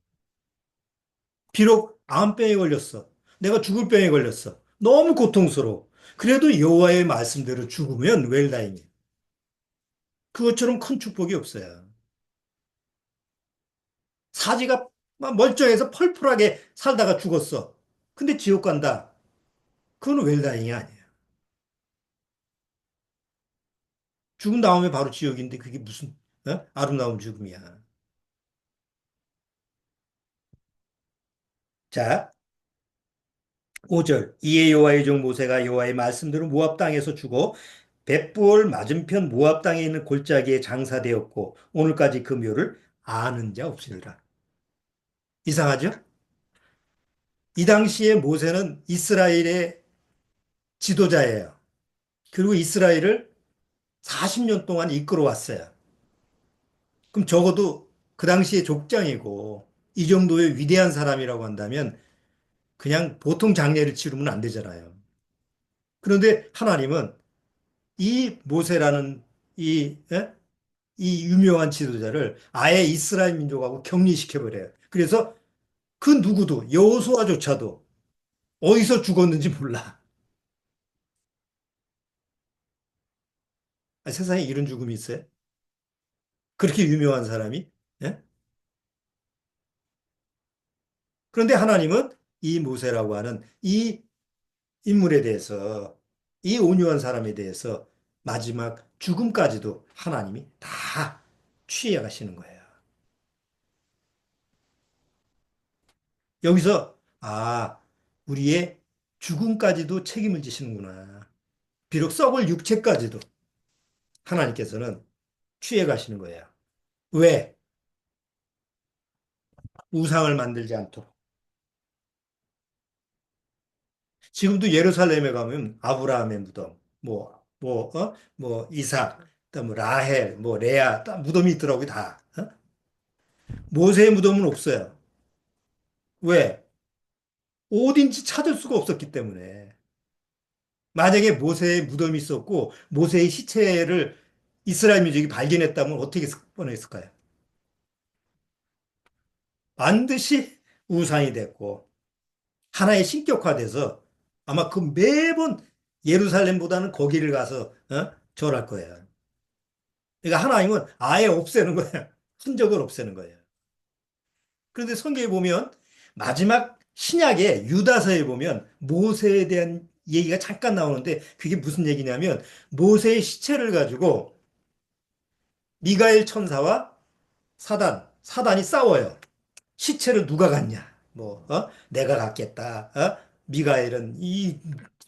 비록 암병에 걸렸어. 내가 죽을 병에 걸렸어. 너무 고통스러워. 그래도 여호와의 말씀대로 죽으면 웰다잉이에요. 그것처럼 큰 축복이 없어요. 사지가 막 멀쩡해서 펄펄하게 살다가 죽었어. 근데 지옥 간다. 그건 웰다잉이 아니에요. 죽은 다음에 바로 지옥인데 그게 무슨 아름다운 죽음이야. 자, 5절 이에 여호와의 종 모세가 여호와의 말씀대로 모압 땅에서 죽어 벳부올 맞은편 모압 땅에 있는 골짜기에 장사되었고 오늘까지 그 묘를 아는 자 없으리라. 이상하죠? 이 당시에 모세는 이스라엘의 지도자예요. 그리고 이스라엘을 40년 동안 이끌어왔어요. 그럼 적어도 그 당시에 족장이고 이 정도의 위대한 사람이라고 한다면 그냥 보통 장례를 치르면 안 되잖아요. 그런데 하나님은 이 모세라는 이, 예? 이 유명한 지도자를 아예 이스라엘 민족하고 격리시켜버려요. 그래서 그 누구도 여호수아조차도 어디서 죽었는지 몰라. 아, 세상에 이런 죽음이 있어요? 그렇게 유명한 사람이? 예? 그런데 하나님은 이 모세라고 하는 이 인물에 대해서 이 온유한 사람에 대해서 마지막 죽음까지도 하나님이 다 취해 가시는 거예요. 여기서 우리의 죽음까지도 책임을 지시는구나. 비록 썩을 육체까지도 하나님께서는 취해 가시는 거예요. 왜? 우상을 만들지 않도록. 지금도 예루살렘에 가면 아브라함의 무덤, 뭐 이삭, 또뭐 라헬, 뭐 레아, 다 무덤이 있더라고요, 다. 어? 모세의 무덤은 없어요. 왜? 어딘지 찾을 수가 없었기 때문에. 만약에 모세의 무덤이 있었고 모세의 시체를 이스라엘 민족이 발견했다면 어떻게 뻔했을까요? 반드시 우상이 됐고 하나의 신격화돼서 아마 그 매번 예루살렘보다는 거기를 가서 절할 거예요. 그러니까 하나님은 아예 없애는 거예요. 흔적을 없애는 거예요. 그런데 성경에 보면 마지막 신약의 유다서에 보면 모세에 대한 얘기가 잠깐 나오는데 그게 무슨 얘기냐면 모세의 시체를 가지고 미가엘 천사와 사단이 싸워요. 시체를 누가 갖냐? 내가 갖겠다. 미가엘은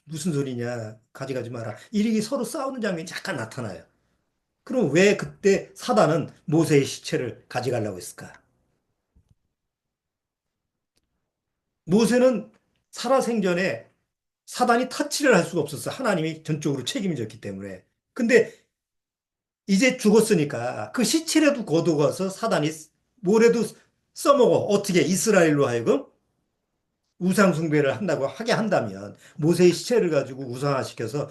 무슨 소리냐? 가져가지 마라. 이렇게 서로 싸우는 장면이 잠깐 나타나요. 그럼 왜 그때 사단은 모세의 시체를 가져가려고 했을까? 모세는 살아생전에 사단이 타치를 할 수가 없었어. 하나님이 전적으로 책임이 졌기 때문에. 근데 이제 죽었으니까 그 시체라도 거두어서 사단이 뭐라도 써먹어. 어떻게 이스라엘로 하여금 우상 숭배를 한다고 하게 한다면 모세의 시체를 가지고 우상화시켜서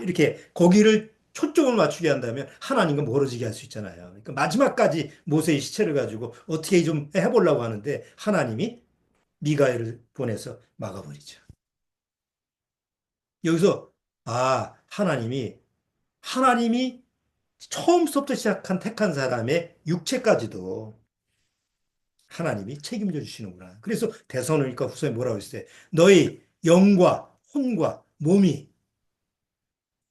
이렇게 거기를 초점을 맞추게 한다면 하나님과 멀어지게 할 수 있잖아요. 그러니까 마지막까지 모세의 시체를 가지고 어떻게 좀 해보려고 하는데 하나님이 미가엘을 보내서 막아버리죠. 여기서 하나님이 처음부터 시작한 택한 사람의 육체까지도 하나님이 책임져 주시는구나. 그래서 대선을니까 후서에 뭐라고 했어요? 너희 영과 혼과 몸이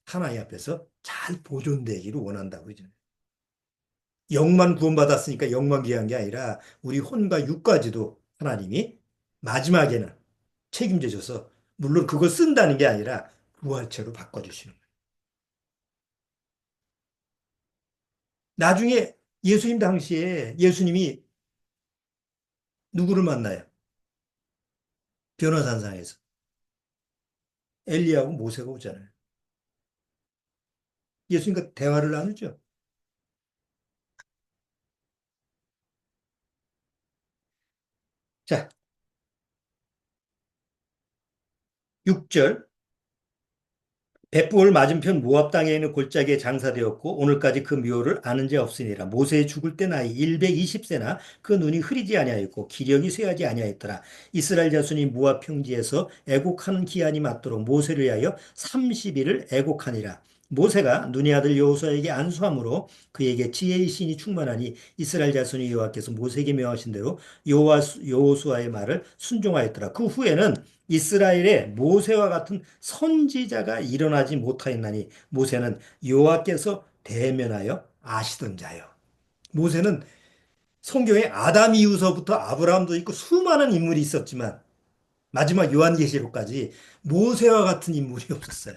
하나님 앞에서 잘 보존되기를 원한다고 그러잖아요. 영만 구원받았으니까 영만 귀한 게 아니라 우리 혼과 육까지도 하나님이 마지막에는 책임져 줘서 물론 그걸 쓴다는 게 아니라 부활체로 바꿔주시는 거예요. 나중에 예수님 당시에 예수님이 누구를 만나요? 변호산상에서. 엘리야하고 모세가 오잖아요. 예수님과 대화를 나누죠. 자, 6절. 벳부올 맞은편 모압 땅에 있는 골짜기에 장사되었고 오늘까지 그 묘를 아는 자 없으니라. 모세의 죽을 때 나이 120세나 그 눈이 흐리지 아니하였고 기력이 쇠하지 아니하였더라. 이스라엘 자손이 모압 평지에서 애곡하는 기한이 맞도록 모세를 위하여 30일을 애곡하니라. 모세가 눈의 아들 여호수아에게 안수함으로 그에게 지혜의 신이 충만하니 이스라엘 자손이 여호와께서 모세에게 명하신 대로 여호수아의 말을 순종하였더라. 그 후에는 이스라엘에 모세와 같은 선지자가 일어나지 못하였나니 모세는 여호와께서 대면하여 아시던 자요. 모세는 성경에 아담 이후서부터 아브라함도 있고 수많은 인물이 있었지만 마지막 요한계시록까지 모세와 같은 인물이 없었어요.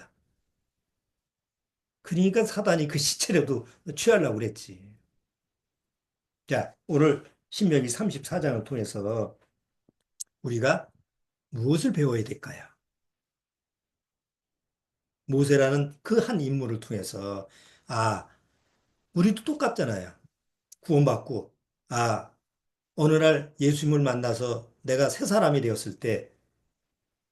그러니까 사단이 그 시체라도 취하려고 그랬지. 자, 오늘 신명기 34장을 통해서 우리가 무엇을 배워야 될까요? 모세라는 그 한 인물을 통해서 아, 우리도 똑같잖아요. 구원받고 아, 어느 날 예수님을 만나서 내가 새 사람이 되었을 때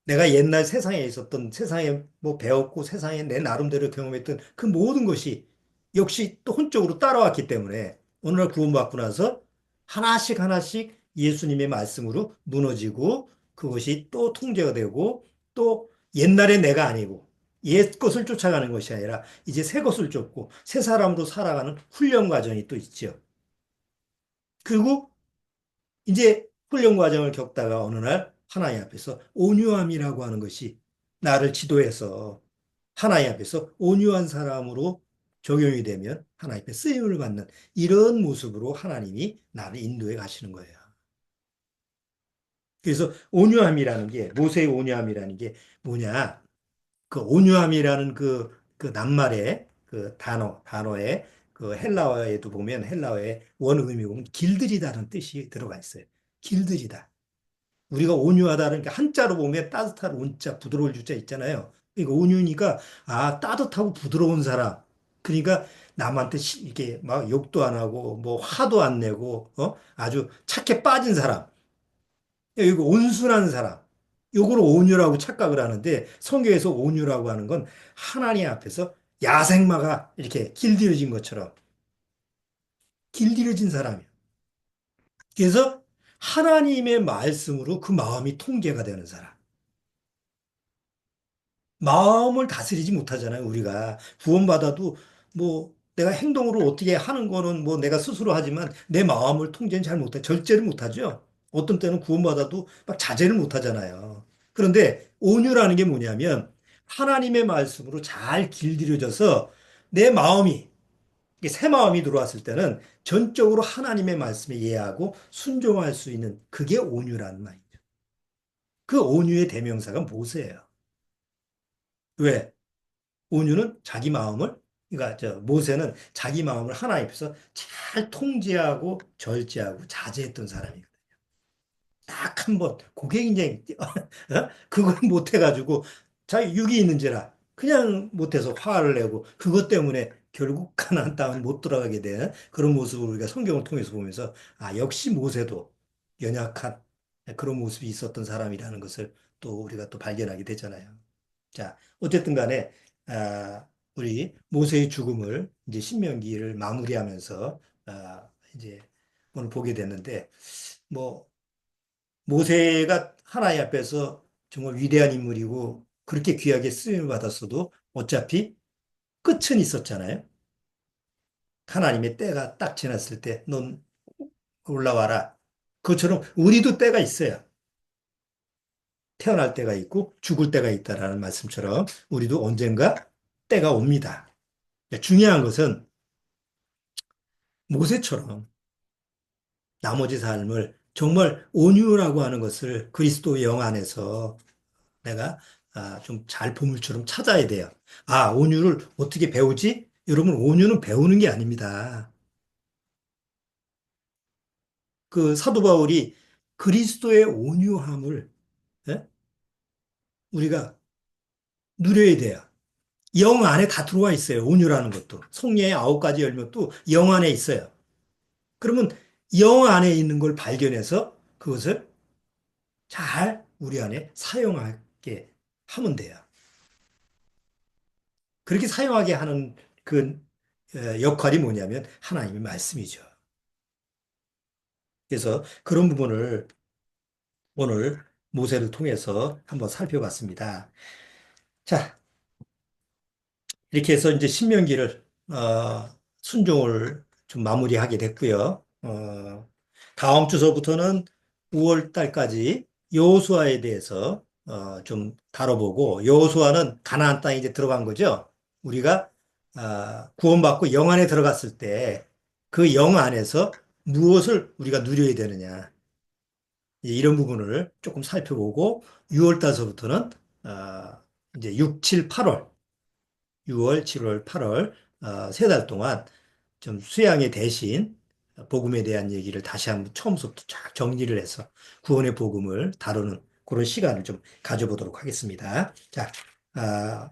내가 옛날 세상에 있었던 세상에 뭐 배웠고 세상에 내 나름대로 경험했던 그 모든 것이 역시 또 혼적으로 따라왔기 때문에 오늘날 구원받고 나서 하나씩 하나씩 예수님의 말씀으로 무너지고 그것이 또 통제가 되고 또 옛날의 내가 아니고 옛 것을 쫓아가는 것이 아니라 이제 새 것을 쫓고 새 사람으로 살아가는 훈련 과정이 또 있죠. 그리고 이제 훈련 과정을 겪다가 어느 날 하나님 앞에서 온유함이라고 하는 것이 나를 지도해서 하나님 앞에서 온유한 사람으로 적용이 되면 하나님 앞에 쓰임을 받는 이런 모습으로 하나님이 나를 인도해 가시는 거예요. 그래서 온유함이라는 게 모세의 온유함이라는 게 뭐냐? 그 온유함이라는 그 낱말의 그 단어에 그 헬라어에도 보면 헬라어의 원 의미 보면 길들이다는 뜻이 들어가 있어요. 길들이다. 우리가 온유하다는 게 한자로 보면 따뜻한 온자, 부드러울 주자 있잖아요. 그러니까 온유니까 아 따뜻하고 부드러운 사람. 그러니까 남한테 이렇게 막 욕도 안 하고 뭐 화도 안 내고 아주 착해 빠진 사람. 이거 온순한 사람. 요거를 온유라고 착각을 하는데 성경에서 온유라고 하는 건 하나님 앞에서 야생마가 이렇게 길들여진 것처럼 길들여진 사람이에요. 그래서 하나님의 말씀으로 그 마음이 통제가 되는 사람. 마음을 다스리지 못하잖아요, 우리가. 구원받아도 뭐 내가 행동으로 어떻게 하는 거는 뭐 내가 스스로 하지만 내 마음을 통제는 잘 못해. 절제를 못하죠. 어떤 때는 구원받아도 막 자제를 못하잖아요. 그런데 온유라는 게 뭐냐면 하나님의 말씀으로 잘 길들여져서 내 마음이 이게 새 마음이 들어왔을 때는 전적으로 하나님의 말씀에 이해하고 순종할 수 있는 그게 온유라는 말이죠. 그 온유의 대명사가 모세예요. 왜? 온유는 자기 마음을 그러니까 저 모세는 자기 마음을 하나님 앞에서 잘 통제하고 절제하고 자제했던 사람이거든요. 딱 한 번, 그게 굉장히 그걸 못 해가지고 자기 육이 있는지라 그냥 못해서 화를 내고 그것 때문에 결국 가나안 땅을 못 들어가게 된 그런 모습을 우리가 성경을 통해서 보면서 아 역시 모세도 연약한 그런 모습이 있었던 사람이라는 것을 또 우리가 또 발견하게 되잖아요. 자, 어쨌든 간에, 우리 모세의 죽음을 이제 신명기를 마무리하면서, 이제 오늘 보게 됐는데, 뭐, 모세가 하나님 앞에서 정말 위대한 인물이고, 그렇게 귀하게 쓰임을 받았어도 어차피 끝은 있었잖아요. 하나님의 때가 딱 지났을 때, 넌 올라와라. 그것처럼 우리도 때가 있어요. 태어날 때가 있고 죽을 때가 있다라는 말씀처럼 우리도 언젠가 때가 옵니다. 중요한 것은 모세처럼 나머지 삶을 정말 온유라고 하는 것을 그리스도 영 안에서 내가 좀 잘 보물처럼 찾아야 돼요. 아, 온유를 어떻게 배우지? 여러분, 온유는 배우는 게 아닙니다. 그 사도 바울이 그리스도의 온유함을 예? 우리가 누려야 돼요. 영 안에 다 들어와 있어요. 온유라는 것도. 성령의 9가지 열매도 영 안에 있어요. 그러면 영 안에 있는 걸 발견해서 그것을 잘 우리 안에 사용하게 하면 돼요. 그렇게 사용하게 하는 그 역할이 뭐냐면 하나님의 말씀이죠. 그래서 그런 부분을 오늘 모세를 통해서 한번 살펴봤습니다. 자, 이렇게 해서 이제 신명기를 순종을 좀 마무리하게 됐고요. 다음 주서부터는 5월 달까지 여호수아에 대해서 좀 다뤄보고 여호수아는 가나안 땅에 이제 들어간 거죠. 우리가 구원받고 영 안에 들어갔을 때 그 영 안에서 무엇을 우리가 누려야 되느냐 이런 부분을 조금 살펴보고 6월 달서부터는 이제 6, 7, 8월 6월, 7월, 8월 세 달 동안 좀 수양의 대신 복음에 대한 얘기를 다시 한번 처음부터 쫙 정리를 해서 구원의 복음을 다루는 그런 시간을 좀 가져보도록 하겠습니다. 자,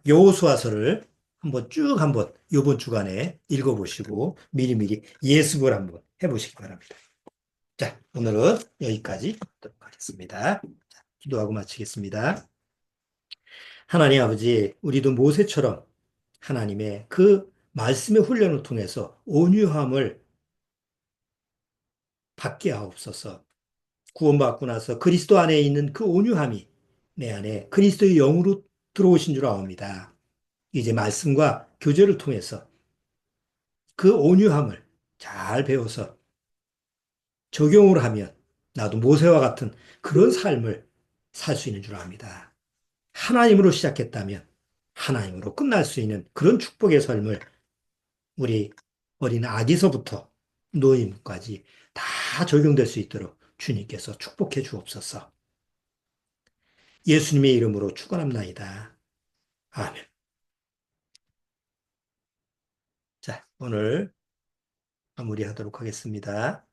여호수아서를 한번 이번 주간에 읽어보시고 미리미리 예습을 한번 해보시기 바랍니다. 자, 오늘은 여기까지 하도록 하겠습니다. 자, 기도하고 마치겠습니다. 하나님 아버지, 우리도 모세처럼 하나님의 그 말씀의 훈련을 통해서 온유함을 받게 하옵소서. 구원받고 나서 그리스도 안에 있는 그 온유함이 내 안에 그리스도의 영으로 들어오신 줄 아옵니다. 이제 말씀과 교제를 통해서 그 온유함을 잘 배워서 적용을 하면 나도 모세와 같은 그런 삶을 살 수 있는 줄 압니다. 하나님으로 시작했다면 하나님으로 끝날 수 있는 그런 축복의 삶을 우리 어린 아기서부터 노인까지 다 적용될 수 있도록 주님께서 축복해 주옵소서. 예수님의 이름으로 축원합나이다. 아멘. 자, 오늘 마무리하도록 하겠습니다.